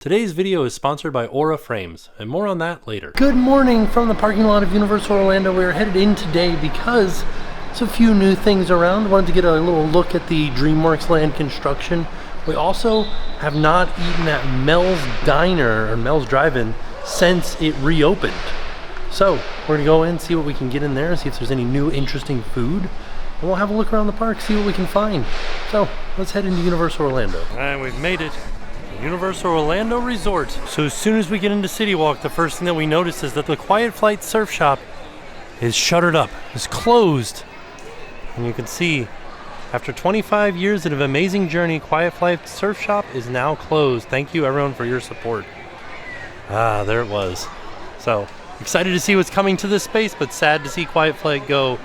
Today's video is sponsored by Aura Frames, and more on that later. Good morning from the parking lot of Universal Orlando. We're headed in today because there's a few new things around. Wanted to get a little look at the DreamWorks land construction. We also have not eaten at Mel's Diner or Mel's Drive-In since it reopened. So we're gonna go in, see what we can get in there, see if there's any new interesting food, and we'll have a look around the park, see what we can find. So let's head into Universal Orlando. All right, we've made it. Universal Orlando Resort. So as soon as we get into CityWalk, the first thing that we notice is that the Quiet Flight Surf Shop is shuttered up, is closed. And you can see, after 25 years of an amazing journey, Quiet Flight Surf Shop is now closed. Thank you everyone for your support. Ah, there it was. So, excited to see what's coming to this space, but sad to see Quiet Flight go.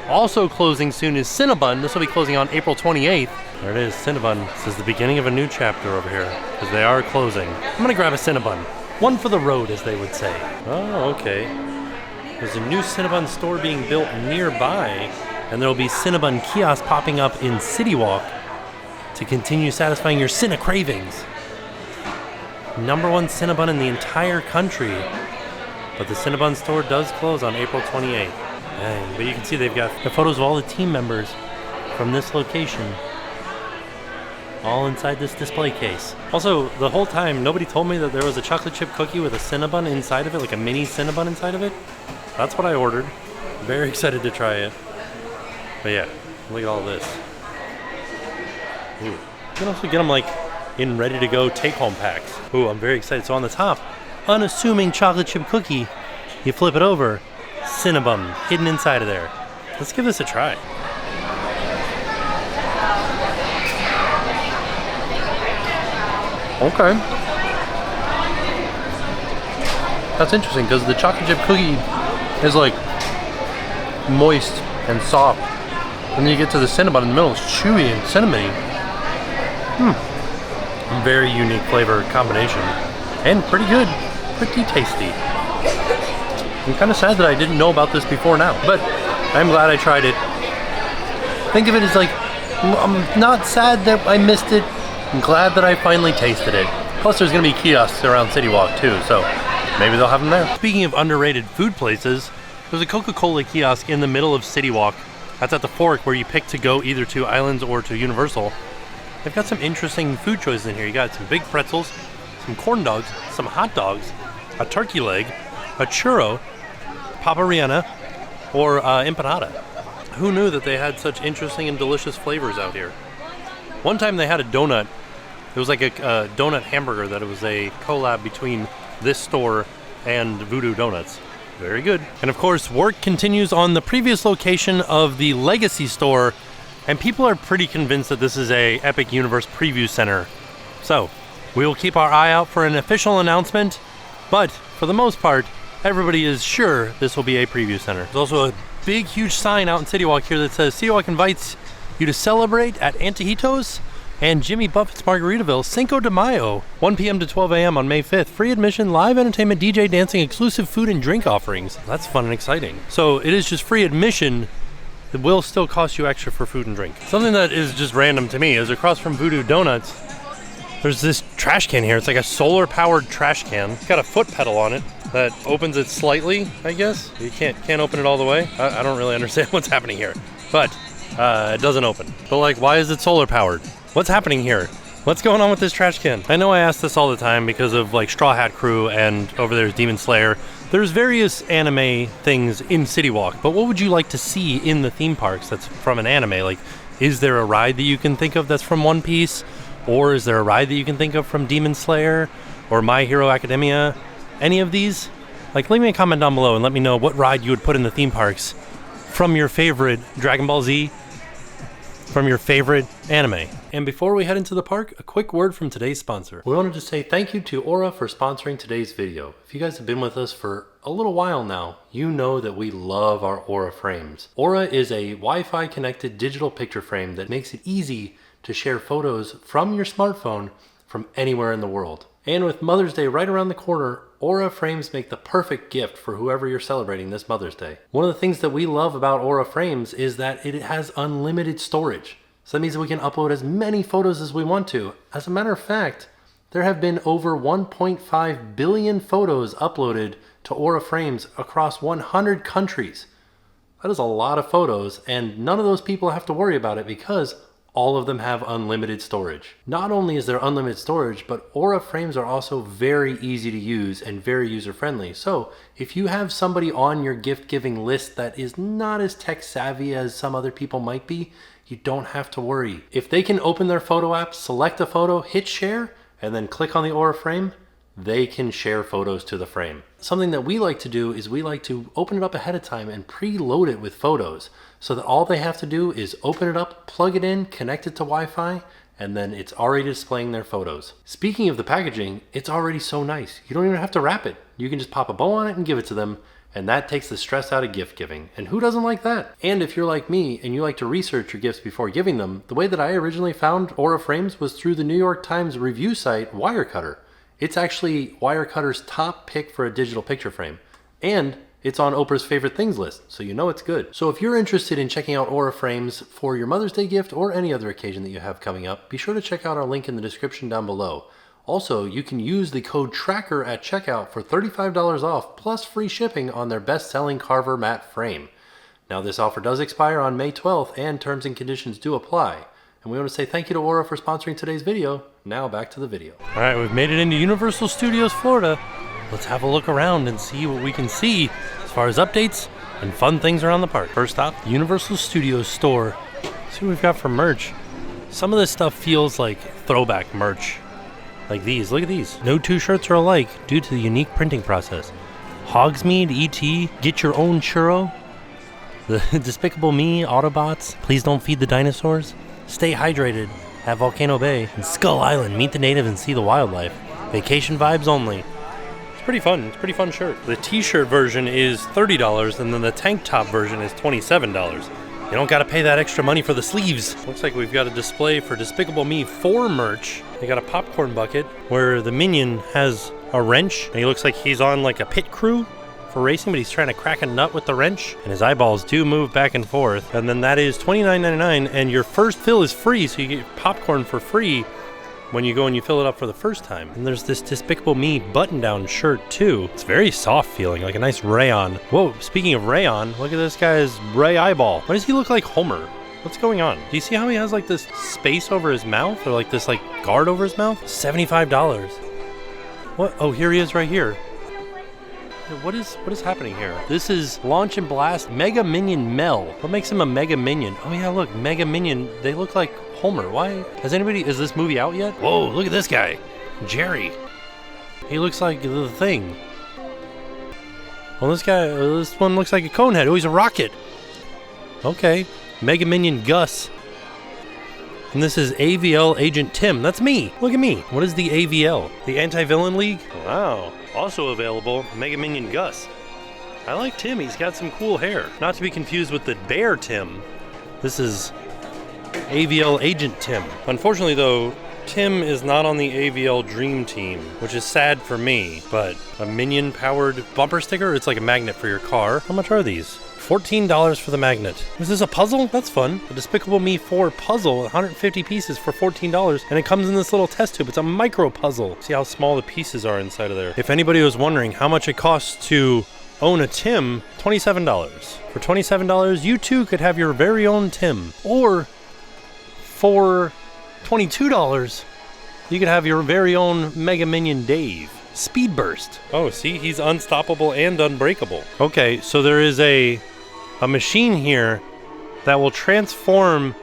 Also closing soon is Cinnabon. This will be closing on April 28th. There it is, Cinnabon. This is the beginning of a new chapter over here, because they are closing. I'm gonna grab a Cinnabon. One for the road, as they would say. Oh, okay. There's a new Cinnabon store being built nearby, and there will be Cinnabon kiosks popping up in CityWalk to continue satisfying your Cinna cravings. #1 Cinnabon in the entire country, but the Cinnabon store does close on April 28th. Dang, but you can see they've got the photos of all the team members from this location, all inside this display case. Also, the whole time, nobody told me that there was a chocolate chip cookie with a Cinnabon inside of it, like a mini Cinnabon inside of it. That's what I ordered. Very excited to try it. But yeah, look at all this. Ooh. You can also get them like in ready to go take-home packs. Ooh, I'm very excited. So on the top, unassuming chocolate chip cookie, you flip it over, Cinnabon hidden inside of there. Let's give this a try. Okay. That's interesting because the chocolate chip cookie is like moist and soft. And then you get to the Cinnabon in the middle, it's chewy and cinnamony. Very unique flavor combination. And pretty good. Pretty tasty. I'm kind of sad that I didn't know about this before now, but I'm glad I tried it. Think of it as like, I'm not sad that I missed it. I'm glad that I finally tasted it. Plus there's gonna be kiosks around CityWalk too, so maybe they'll have them there. Speaking of underrated food places, there's a Coca-Cola kiosk in the middle of CityWalk. That's at the fork where you pick to go either to Islands or to Universal. They've got some interesting food choices in here. You got some big pretzels, some corn dogs, some hot dogs, a turkey leg, a churro, papariana, or empanada. Who knew that they had such interesting and delicious flavors out here? One time they had a donut. It was like a donut hamburger that it was a collab between this store and Voodoo Donuts. Very good. And of course, work continues on the previous location of the Legacy store, and people are pretty convinced that this is a Epic Universe preview center. So, we will keep our eye out for an official announcement, but for the most part, everybody is sure this will be a preview center. There's also a big, huge sign out in CityWalk here that says CityWalk invites you to celebrate at Antojitos and Jimmy Buffett's Margaritaville Cinco de Mayo, 1 p.m. to 12 a.m. on May 5th. Free admission, live entertainment, DJ dancing, exclusive food and drink offerings. That's fun and exciting. So it is just free admission. It will still cost you extra for food and drink. Something that is just random to me is across from Voodoo Donuts, there's this trash can here. It's like a solar-powered trash can. It's got a foot pedal on it that opens it slightly, I guess. You can't open it all the way. I don't really understand what's happening here, but it doesn't open. But like, why is it solar-powered? What's happening here? What's going on with this trash can? I know I ask this all the time because of like Straw Hat Crew and over there's Demon Slayer. There's various anime things in CityWalk, but what would you like to see in the theme parks that's from an anime? Like, is there a ride that you can think of that's from One Piece? Or is there a ride that you can think of from Demon Slayer or My Hero Academia? Any of these? Like, leave me a comment down below and let me know what ride you would put in the theme parks from your favorite Dragon Ball Z, from your favorite anime. And before we head into the park, a quick word from today's sponsor. We wanted to say thank you to Aura for sponsoring today's video. If you guys have been with us for a little while now, you know that we love our Aura frames. Aura is a Wi-Fi connected digital picture frame that makes it easy to share photos from your smartphone from anywhere in the world. And with Mother's Day right around the corner, Aura frames make the perfect gift for whoever you're celebrating this Mother's Day. One of the things that we love about Aura frames is that it has unlimited storage. So that means that we can upload as many photos as we want to. As a matter of fact, There have been over 1.5 billion photos uploaded to Aura frames across 100 countries. That is a lot of photos, and none of those people have to worry about it because all of them have unlimited storage. Not only is there unlimited storage, but Aura frames are also very easy to use and very user-friendly. So if you have somebody on your gift-giving list that is not as tech-savvy as some other people might be, you don't have to worry. If they can open their photo app, select a photo, hit share, and then click on the Aura frame, they can share photos to the frame. Something that we like to do is we like to open it up ahead of time and preload it with photos so that all they have to do is open it up, plug it in, connect it to Wi-Fi, and then it's already displaying their photos. Speaking of the packaging, it's already so nice. You don't even have to wrap it. You can just pop a bow on it and give it to them, and that takes the stress out of gift giving. And who doesn't like that? And if you're like me and you like to research your gifts before giving them, the way that I originally found Aura frames was through the New York Times review site Wirecutter. It's actually Wirecutter's top pick for a digital picture frame. And it's on Oprah's favorite things list, so you know it's good. So if you're interested in checking out Aura frames for your Mother's Day gift or any other occasion that you have coming up, be sure to check out our link in the description down below. Also, you can use the code TRACKER at checkout for $35 off plus free shipping on their best-selling Carver matte frame. Now this offer does expire on May 12th and terms and conditions do apply. And we want to say thank you to Aura for sponsoring today's video. Now back to the video. All right, we've made it into Universal Studios Florida. Let's have a look around and see what we can see as far as updates and fun things around the park. First stop, the Universal Studios store. Let's see what we've got for merch. Some of this stuff feels like throwback merch. Like these, look at these. No two shirts are alike due to the unique printing process. Hogsmeade, E.T., Get Your Own Churro. The Despicable Me, Autobots, Please Don't Feed the Dinosaurs. Stay Hydrated at Volcano Bay. And Skull Island, Meet the Native and See the Wildlife. Vacation vibes only. It's pretty fun. It's a pretty fun shirt. The t-shirt version is $30 and then the tank top version is $27. You don't gotta pay that extra money for the sleeves. Looks like we've got a display for Despicable Me 4 merch. They got a popcorn bucket where the Minion has a wrench and he looks like he's on like a pit crew for racing, but he's trying to crack a nut with the wrench and his eyeballs do move back and forth. And then that is $29.99 and your first fill is free, so you get popcorn for free when you go and you fill it up for the first time. And there's this Despicable Me button-down shirt too. It's very soft feeling, like a nice rayon. Whoa, speaking of rayon, look at this guy's Ray eyeball. Why does he look like Homer? What's going on? Do you see how he has like this space over his mouth, or like this like guard over his mouth? $75. What? Oh, here he is right here. What is happening here? This is Launch and Blast Mega Minion Mel. What makes him a Mega Minion? Oh yeah, look, Mega Minion. They look like Homer. Why? Is this movie out yet? Whoa, look at this guy. Jerry. He looks like the Thing. Well, this one looks like a Conehead. Oh, he's a Rockit. Okay. Mega Minion Gus. And this is AVL Agent Tim. That's me. Look at me. What is the AVL? The Anti-Villain League? Wow. Also available, Mega Minion Gus. I like Tim. He's got some cool hair. Not to be confused with the Bear Tim. This is AVL Agent Tim. Unfortunately, though, Tim is not on the AVL Dream Team, which is sad for me. But a Minion-powered bumper sticker? It's like a magnet for your car. How much are these? $14 for the magnet. Is this a puzzle? That's fun. The Despicable Me 4 puzzle, 150 pieces for $14, and it comes in this little test tube. It's a micro puzzle. See how small the pieces are inside of there. If anybody was wondering how much it costs to own a Tim, $27. For $27, you too could have your very own Tim. Or for $22, you could have your very own Mega Minion Dave. Speed Burst. Oh, see, he's unstoppable and unbreakable. Okay, so there is a machine here that will transform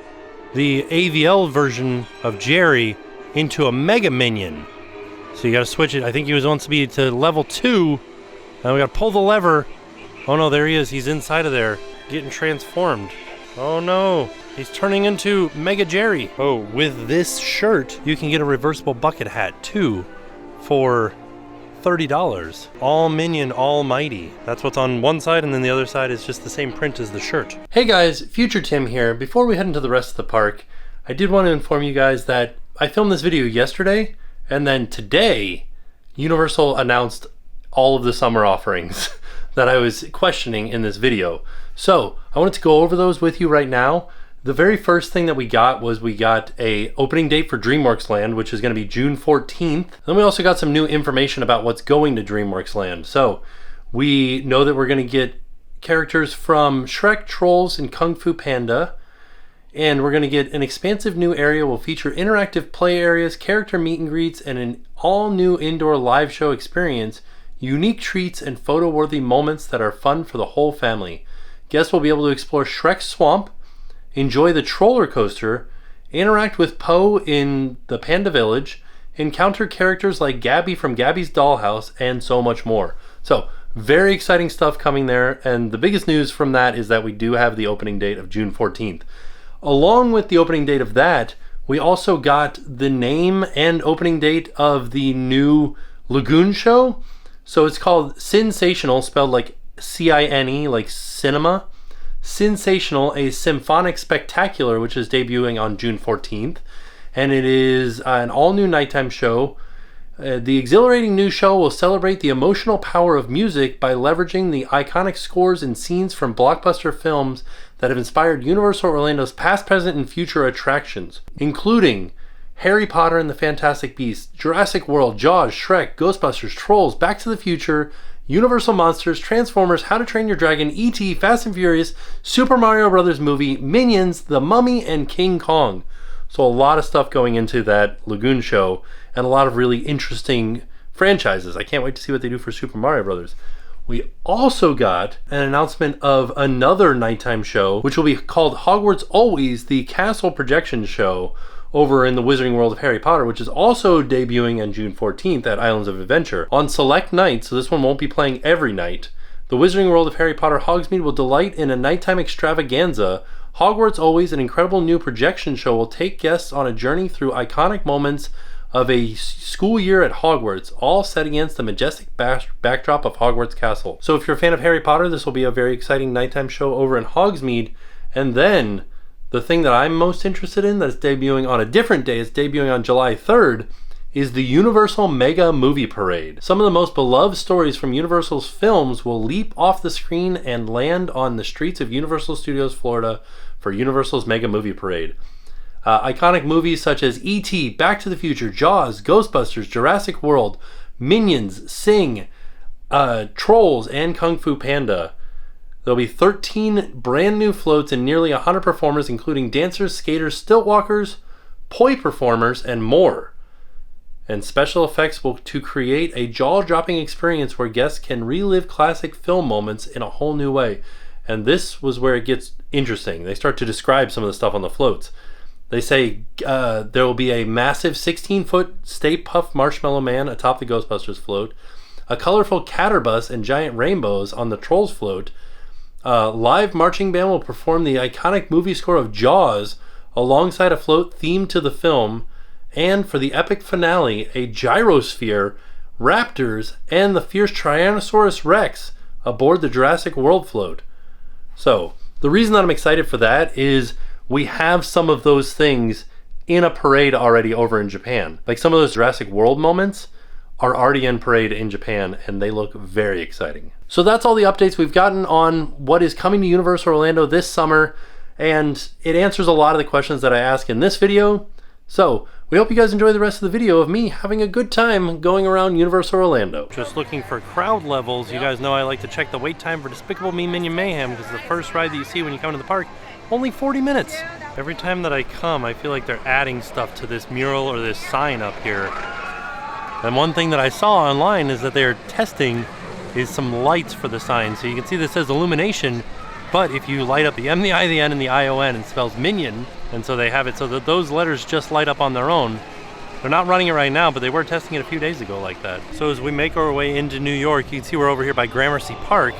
the AVL version of Jerry into a Mega Minion. So you gotta switch it. I think he wants to be to level 2. And we gotta pull the lever. Oh no, there he is. He's inside of there, getting transformed. Oh no, he's turning into Mega Jerry. Oh, with this shirt, you can get a reversible bucket hat too for $30. All Minion Almighty. That's what's on one side, and then the other side is just the same print as the shirt. Hey guys, Future Tim here. Before we head into the rest of the park, I did want to inform you guys that I filmed this video yesterday, and then today, Universal announced all of the summer offerings that I was questioning in this video. So I wanted to go over those with you right now. The very first thing that we got was we got a opening date for DreamWorks Land, which is going to be June 14th. Then we also got some new information about what's going to DreamWorks Land. So we know that we're going to get characters from Shrek, Trolls, and Kung Fu Panda. And we're going to get an expansive new area will feature interactive play areas, character meet and greets, and an all-new indoor live show experience, unique treats, and photo-worthy moments that are fun for the whole family. Guests will be able to explore Shrek's Swamp, enjoy the Troller Coaster, interact with Poe in the Panda Village, encounter characters like Gabby from Gabby's Dollhouse, and so much more. So, very exciting stuff coming there, and the biggest news from that is that we do have the opening date of June 14th. Along with the opening date of that, we also got the name and opening date of the new Lagoon show. So it's called Sensational, spelled like C-I-N-E, like cinema. Sensational, a symphonic spectacular, which is debuting on June 14th. And it is an all-new nighttime show. The exhilarating new show will celebrate the emotional power of music by leveraging the iconic scores and scenes from blockbuster films that have inspired Universal Orlando's past, present, and future attractions, including Harry Potter and the Fantastic Beasts, Jurassic World, Jaws, Shrek, Ghostbusters, Trolls, Back to the Future, Universal Monsters, Transformers, How to Train Your Dragon, E.T., Fast and Furious, Super Mario Bros. Movie, Minions, The Mummy, and King Kong. So a lot of stuff going into that Lagoon show, and a lot of really interesting franchises. I can't wait to see what they do for Super Mario Bros. We also got an announcement of another nighttime show, which will be called Hogwarts Always, the Castle Projection Show over in the Wizarding World of Harry Potter, which is also debuting on June 14th at Islands of Adventure. On select nights, so this one won't be playing every night, the Wizarding World of Harry Potter Hogsmeade will delight in a nighttime extravaganza. Hogwarts Always, an incredible new projection show, will take guests on a journey through iconic moments of a school year at Hogwarts, all set against the majestic backdrop of Hogwarts Castle. So if you're a fan of Harry Potter, this will be a very exciting nighttime show over in Hogsmeade. And then the thing that I'm most interested in that's debuting on a different day, it's debuting on July 3rd, is the Universal Mega Movie Parade. Some of the most beloved stories from Universal's films will leap off the screen and land on the streets of Universal Studios Florida for Universal's Mega Movie Parade. Iconic movies such as E.T., Back to the Future, Jaws, Ghostbusters, Jurassic World, Minions, Sing, Trolls, and Kung Fu Panda. There'll be 13 brand new floats and nearly 100 performers, including dancers, skaters, stilt walkers, poi performers, and more. And special effects will to create a jaw-dropping experience where guests can relive classic film moments in a whole new way. And this was where it gets interesting. They start to describe some of the stuff on the floats. They say there will be a massive 16-foot Stay Puft Marshmallow Man atop the Ghostbusters float, a colorful Catterbus and giant rainbows on the Trolls float. Live marching band will perform the iconic movie score of Jaws alongside a float themed to the film, and for the epic finale, a gyrosphere, raptors, and the fierce Tyrannosaurus Rex aboard the Jurassic World float. So, the reason that I'm excited for that is we have some of those things in a parade already over in Japan. Like some of those Jurassic World moments are already in parade in Japan, and they look very exciting. So that's all the updates we've gotten on what is coming to Universal Orlando this summer, and it answers a lot of the questions that I ask in this video. So we hope you guys enjoy the rest of the video of me having a good time going around Universal Orlando. Just looking for crowd levels. You guys know I like to check the wait time for Despicable Me Minion Mayhem, because the first ride that you see when you come to the park, only 40 minutes. Every time that I come, I feel like they're adding stuff to this mural or this sign up here. And one thing that I saw online is that they're testing is some lights for the sign. So you can see this says illumination, but if you light up the M, the I, the N, and the I-O-N, it spells minion. And so they have it so that those letters just light up on their own. They're not running it right now, but they were testing it a few days ago like that. So as we make our way into New York, you can see we're over here by Gramercy Park.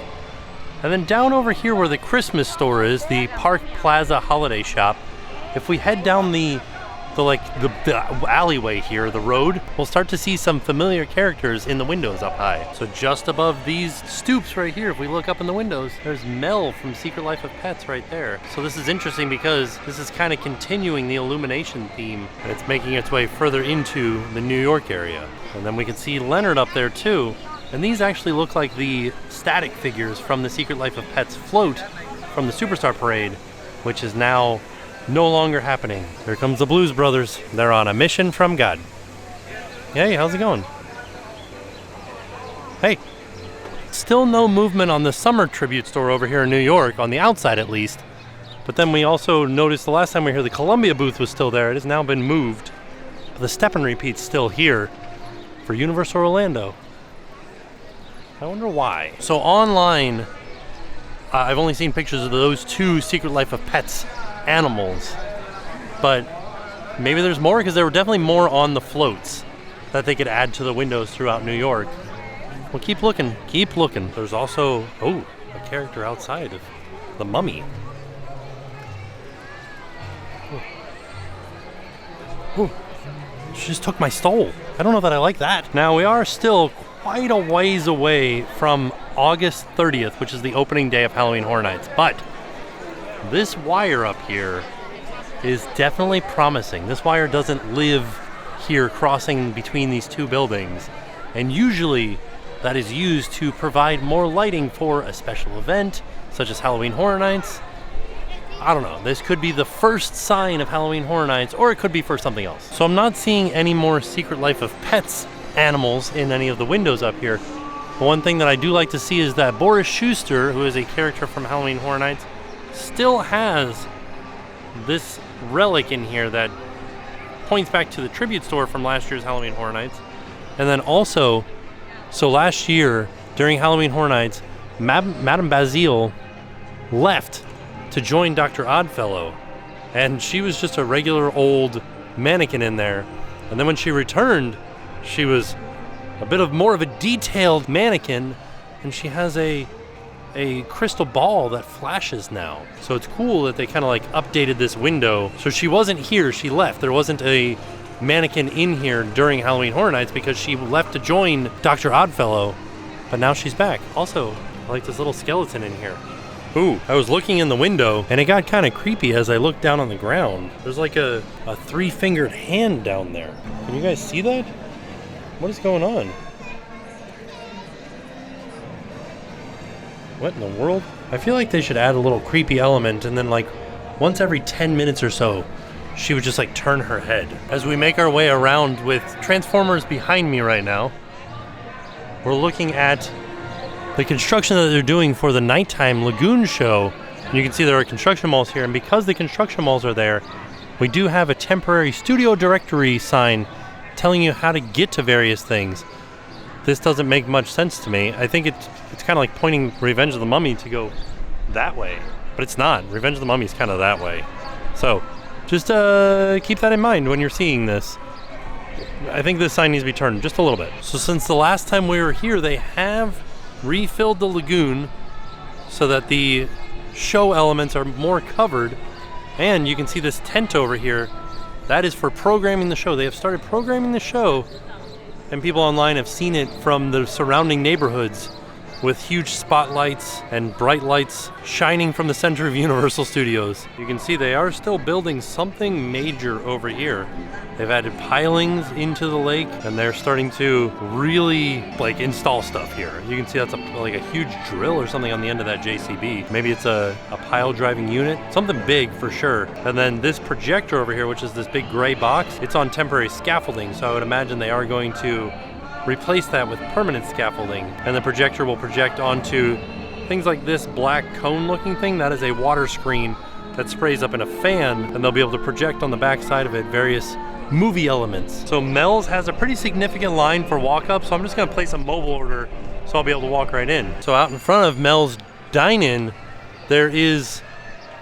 And then down over here where the Christmas store is, the Park Plaza Holiday Shop, if we head down the alleyway here, the road, we'll start to see some familiar characters in the windows up high. So just above these stoops right here, if we look up in the windows, there's Mel from Secret Life of Pets right there. So this is interesting because this is kind of continuing the illumination theme, and it's making its way further into the New York area. And then we can see Leonard up there too. And these actually look like the static figures from the Secret Life of Pets float from the Superstar Parade, which is now no longer happening. Here comes the Blues Brothers. They're on a mission from God. Hey, how's it going? Hey. Still no movement on the summer tribute store over here in New York, on the outside at least. But then we also noticed the last time we were here, the Columbia booth was still there. It has now been moved. But the Step and Repeat's still here for Universal Orlando. I wonder why. So online, I've only seen pictures of those two Secret Life of Pets animals. But maybe there's more, because there were definitely more on the floats that they could add to the windows throughout New York. Well, keep looking, keep looking. There's also, a character outside of the Mummy. Ooh. She just took my stole. I don't know that I like that. Now, we are still quite a ways away from August 30th, which is the opening day of Halloween Horror Nights. But this wire up here is definitely promising. This wire doesn't live here crossing between these two buildings. And usually that is used to provide more lighting for a special event, such as Halloween Horror Nights. I don't know, this could be the first sign of Halloween Horror Nights, or it could be for something else. So I'm not seeing any more Secret Life of Pets animals in any of the windows up here. But one thing that I do like to see is that Boris Schuster, who is a character from Halloween Horror Nights, still has this relic in here that points back to the tribute store from last year's Halloween Horror Nights. And then also, so last year, during Halloween Horror Nights, Madame Bazile left to join Dr. Oddfellow. And she was just a regular old mannequin in there. And then when she returned, she was a bit of more of a detailed mannequin, and she has a crystal ball that flashes now. So it's cool that they kind of like updated this window. So she wasn't here, she left. There wasn't a mannequin in here during Halloween Horror Nights because she left to join Dr. Oddfellow, but now she's back. Also, I like this little skeleton in here. Ooh, I was looking in the window and it got kind of creepy as I looked down on the ground. There's like a three-fingered hand down there. Can you guys see that? What is going on? What in the world? I feel like they should add a little creepy element, and then like once every 10 minutes or so, she would just like turn her head. As we make our way around with Transformers behind me right now, we're looking at the construction that they're doing for the nighttime Lagoon show. And you can see there are construction malls here, and because the construction malls are there, we do have a temporary studio directory sign telling you how to get to various things. This doesn't make much sense to me. I think it's kind of like pointing Revenge of the Mummy to go that way, but it's not. Revenge of the Mummy is kind of that way. So just keep that in mind when you're seeing this. I think this sign needs to be turned just a little bit. So since the last time we were here, they have refilled the lagoon so that the show elements are more covered. And you can see this tent over here. That is for programming the show. They have started programming the show, and people online have seen it from the surrounding neighborhoods with huge spotlights and bright lights shining from the center of Universal Studios. You can see they are still building something major over here. They've added pilings into the lake, and they're starting to really like install stuff here. You can see that's like a huge drill or something on the end of that JCB. Maybe it's a pile driving unit, something big for sure. And then this projector over here, which is this big gray box, it's on temporary scaffolding, so I would imagine they are going to replace that with permanent scaffolding, and the projector will project onto things like this black cone looking thing. That is a water screen that sprays up in a fan, and they'll be able to project on the back side of it various movie elements. So Mel's has a pretty significant line for walk-up, so I'm just going to place a mobile order so I'll be able to walk right in. So out in front of Mel's Dine-In, there is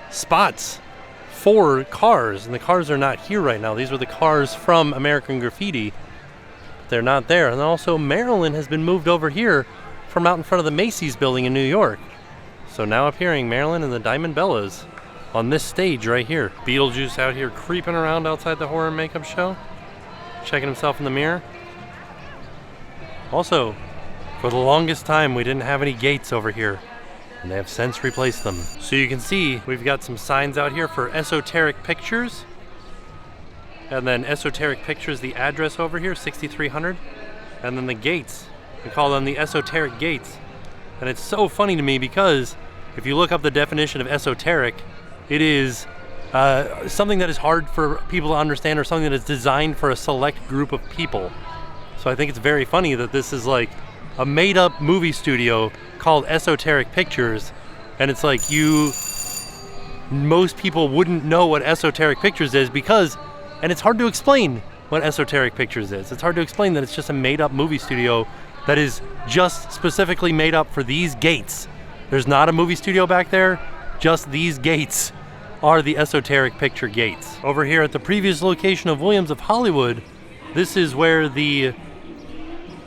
spots for cars, and the cars are not here right now. These were the cars from American Graffiti. They're not there. And also Marilyn has been moved over here from out in front of the Macy's building in New York. So now appearing Marilyn and the Diamond Bellas on this stage right here. Beetlejuice out here creeping around outside the horror makeup show, checking himself in the mirror. Also, for the longest time we didn't have any gates over here, and they have since replaced them. So you can see we've got some signs out here for Esoteric Pictures. And then Esoteric Pictures, the address over here, 6300. And then the gates, we call them the Esoteric Gates. And it's so funny to me because if you look up the definition of esoteric, it is something that is hard for people to understand, or something that is designed for a select group of people. So I think it's very funny that this is like a made-up movie studio called Esoteric Pictures, and it's like most people wouldn't know what Esoteric Pictures is and it's hard to explain what Esoteric Pictures is. It's hard to explain that it's just a made-up movie studio that is just specifically made up for these gates. There's not a movie studio back there, just these gates are the Esoteric Picture gates. Over here at the previous location of Williams of Hollywood, this is where the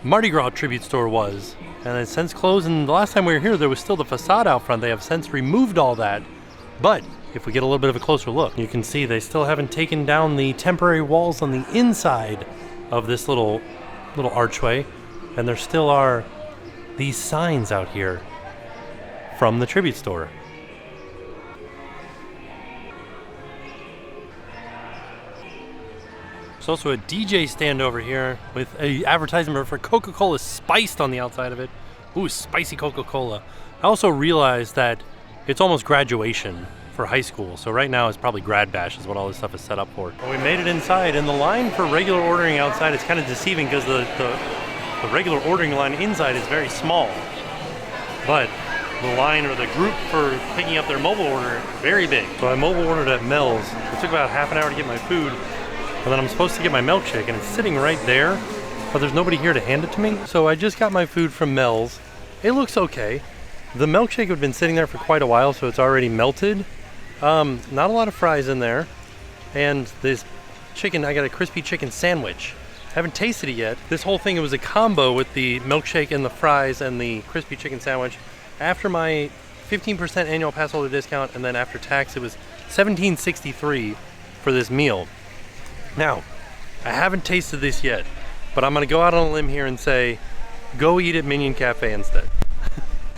Mardi Gras tribute store was, and it's since closed, and the last time we were here there was still the facade out front. They have since removed all that, but if we get a little bit of a closer look, you can see they still haven't taken down the temporary walls on the inside of this little archway, and there still are these signs out here from the tribute store. There's also a DJ stand over here with an advertisement for Coca-Cola spiced on the outside of it. Ooh, spicy Coca-Cola. I also realized that it's almost graduation for high school, so right now it's probably grad bash is what all this stuff is set up for. Well, we made it inside, and the line for regular ordering outside is kind of deceiving because the regular ordering line inside is very small, but the line or the group for picking up their mobile order very big. So I mobile ordered at Mel's. It took about half an hour to get my food, and then I'm supposed to get my milkshake, and it's sitting right there, but there's nobody here to hand it to me. So I just got my food from Mel's. It looks okay. The milkshake had been sitting there for quite a while, so it's already melted. Not a lot of fries in there, and this chicken, I got a crispy chicken sandwich. Haven't tasted it yet. This whole thing, it was a combo with the milkshake and the fries and the crispy chicken sandwich. After my 15% annual pass holder discount, and then after tax, it was $17.63 for this meal. Now, I haven't tasted this yet, but I'm gonna go out on a limb here and say, go eat at Minion Cafe instead.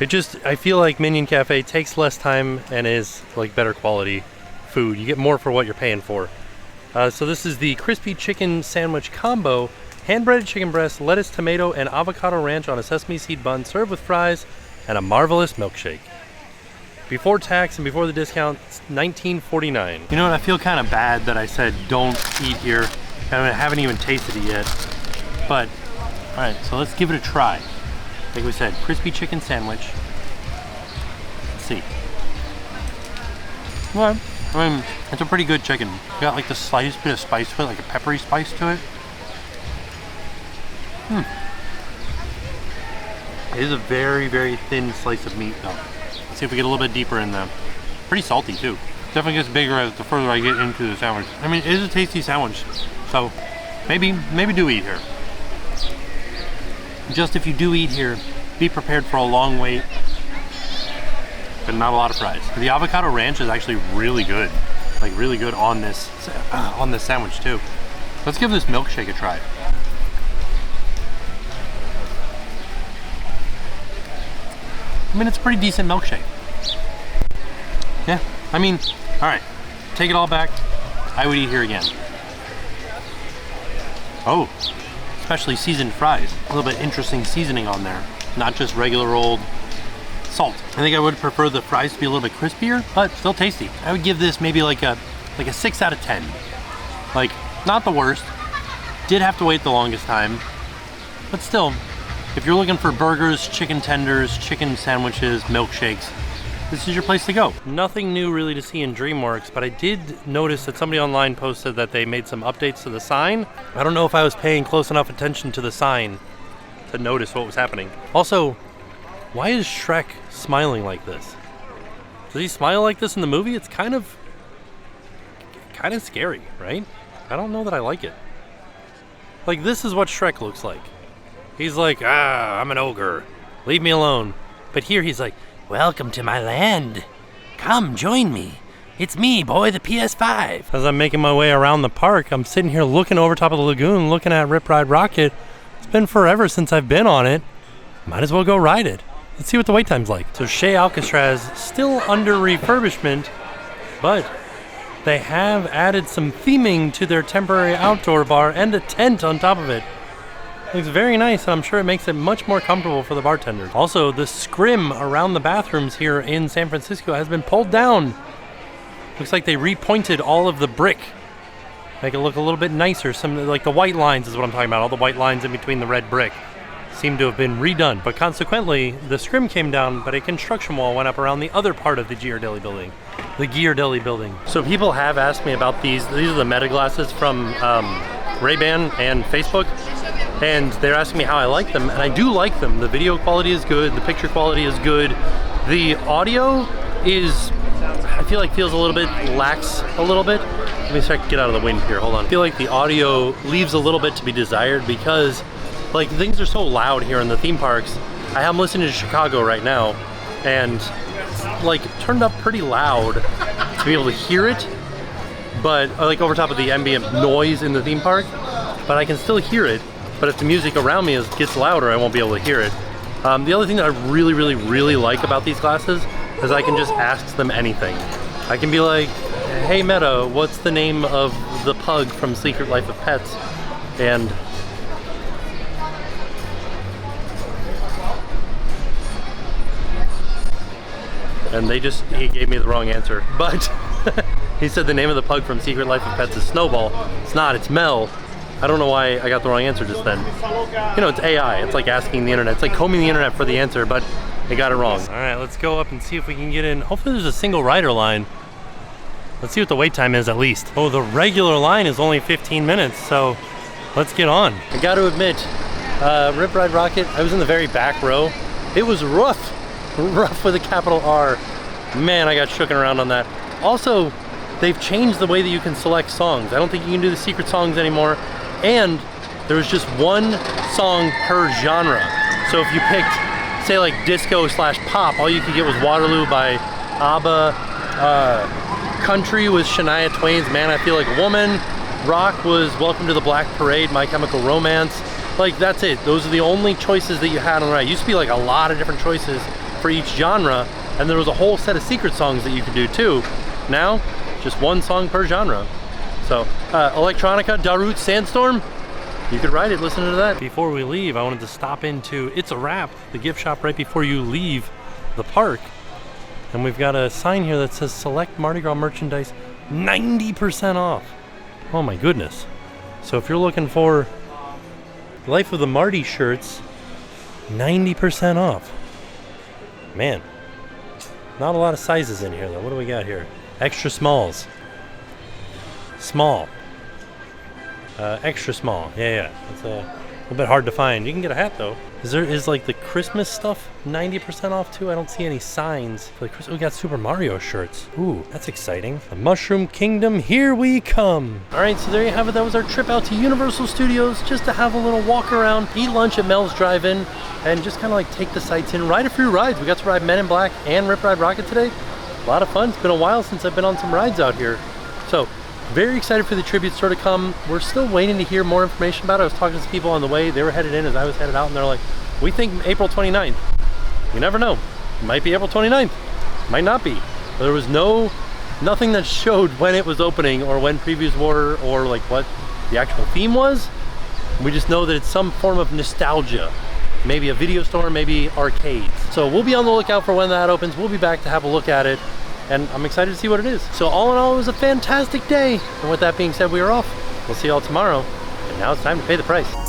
I feel like Minion Cafe takes less time and is like better quality food. You get more for what you're paying for. So this is the crispy chicken sandwich combo, hand-breaded chicken breast, lettuce, tomato, and avocado ranch on a sesame seed bun, served with fries and a marvelous milkshake. Before tax and before the discount, it's $19.49. You know what, I feel kind of bad that I said don't eat here. I haven't even tasted it yet. But, all right, so let's give it a try. Like we said, crispy chicken sandwich. Let's see. Well, I mean, it's a pretty good chicken. Got like the slightest bit of spice to it, like a peppery spice to it. It is a very, very thin slice of meat though. Let's see if we get a little bit deeper in them. Pretty salty too. Definitely gets bigger as the further I get into the sandwich. I mean, it is a tasty sandwich, so maybe do eat here. Just if you do eat here, be prepared for a long wait, but not a lot of fries. The avocado ranch is actually really good, like really good on this sandwich too. Let's give this milkshake a try. I mean, it's a pretty decent milkshake. Yeah, I mean, all right, take it all back. I would eat here again. Oh, especially seasoned fries. A little bit interesting seasoning on there, not just regular old salt. I think I would prefer the fries to be a little bit crispier, but still tasty. I would give this maybe like a 6 out of 10. Like, not the worst. Did have to wait the longest time, but still, if you're looking for burgers, chicken tenders, chicken sandwiches, milkshakes, this is your place to go. Nothing new really to see in DreamWorks, but I did notice that somebody online posted that they made some updates to the sign. I don't know if I was paying close enough attention to the sign to notice what was happening. Also, why is Shrek smiling like this? Does he smile like this in the movie? It's kind of scary, right? I don't know that I like it. Like, this is what Shrek looks like. He's like, I'm an ogre. Leave me alone. But here he's like, welcome to my land. Come, join me. It's me, boy, the PS5. As I'm making my way around the park, I'm sitting here looking over top of the lagoon, looking at Rip Ride Rockit. It's been forever since I've been on it. Might as well go ride it. Let's see what the wait time's like. So Chez Alcatraz, still under refurbishment, but they have added some theming to their temporary outdoor bar and a tent on top of it. Looks very nice, and I'm sure it makes it much more comfortable for the bartenders. Also, the scrim around the bathrooms here in San Francisco has been pulled down. Looks like they repointed all of the brick. Make it look a little bit nicer. Some, like the white lines is what I'm talking about. All the white lines in between the red brick seem to have been redone. But consequently, the scrim came down, but a construction wall went up around the other part of the Ghirardelli building. The Ghirardelli building. So people have asked me about these. These are the Meta glasses from Ray-Ban and Facebook. And they're asking me how I like them, and I do like them. The video quality is good, the picture quality is good. The audio is, I feel like feels a little bit lax a little bit. Let me see if I can get out of the wind here, hold on. I feel like the audio leaves a little bit to be desired because like things are so loud here in the theme parks. I am listening to Chicago right now and it's like turned up pretty loud to be able to hear it, but like over top of the ambient noise in the theme park, but I can still hear it. But if the music around me gets louder, I won't be able to hear it. The other thing that I really like about these glasses is I can just ask them anything. I can be like, hey Meta, what's the name of the pug from Secret Life of Pets? And he gave me the wrong answer. But he said the name of the pug from Secret Life of Pets is Snowball. It's not, it's Mel. I don't know why I got the wrong answer just then. You know, it's AI. It's like asking the internet. It's like combing the internet for the answer, but I got it wrong. All right, let's go up and see if we can get in. Hopefully there's a single rider line. Let's see what the wait time is at least. Oh, the regular line is only 15 minutes, so let's get on. I got to admit, Rip Ride Rockit, I was in the very back row. It was rough with a capital R. Man, I got shooken around on that. Also, they've changed the way that you can select songs. I don't think you can do the secret songs anymore. And there was just one song per genre. So if you picked, say like disco / pop, all you could get was Waterloo by ABBA. Country was Shania Twain's Man, I Feel Like a Woman. Rock was Welcome to the Black Parade, My Chemical Romance. Like that's it. Those are the only choices that you had on the ride. It used to be like a lot of different choices for each genre. And there was a whole set of secret songs that you could do too. Now, just one song per genre. So, Electronica, Darude, Sandstorm, you could ride it, listen to that. Before we leave, I wanted to stop into It's a Wrap, the gift shop right before you leave the park. And we've got a sign here that says select Mardi Gras merchandise 90% off. Oh my goodness. So if you're looking for Life of the Marty shirts, 90% off. Man, not a lot of sizes in here though. What do we got here? Extra smalls. Small. Extra small. Yeah. It's a little bit hard to find. You can get a hat though. Is like the Christmas stuff 90% off too? I don't see any signs for the Christmas. We got Super Mario shirts. Ooh, that's exciting. The Mushroom Kingdom, here we come. All right, so there you have it. That was our trip out to Universal Studios just to have a little walk around, eat lunch at Mel's Drive-In, and just kind of like take the sights in, ride a few rides. We got to ride Men in Black and Rip Ride Rockit today. A lot of fun. It's been a while since I've been on some rides out here. So very excited for the tribute store to come. We're still waiting to hear more information about it. I was talking to some people on the way. They were headed in as I was headed out, and they're like, we think April 29th. You never know. It might be April 29th. Might not be. But there was nothing that showed when it was opening or when previews were or like what the actual theme was. We just know that it's some form of nostalgia. Maybe a video store, maybe arcades. So we'll be on the lookout for when that opens. We'll be back to have a look at it. And I'm excited to see what it is. So all in all, it was a fantastic day. And with that being said, we are off. We'll see y'all tomorrow. And now it's time to pay the price.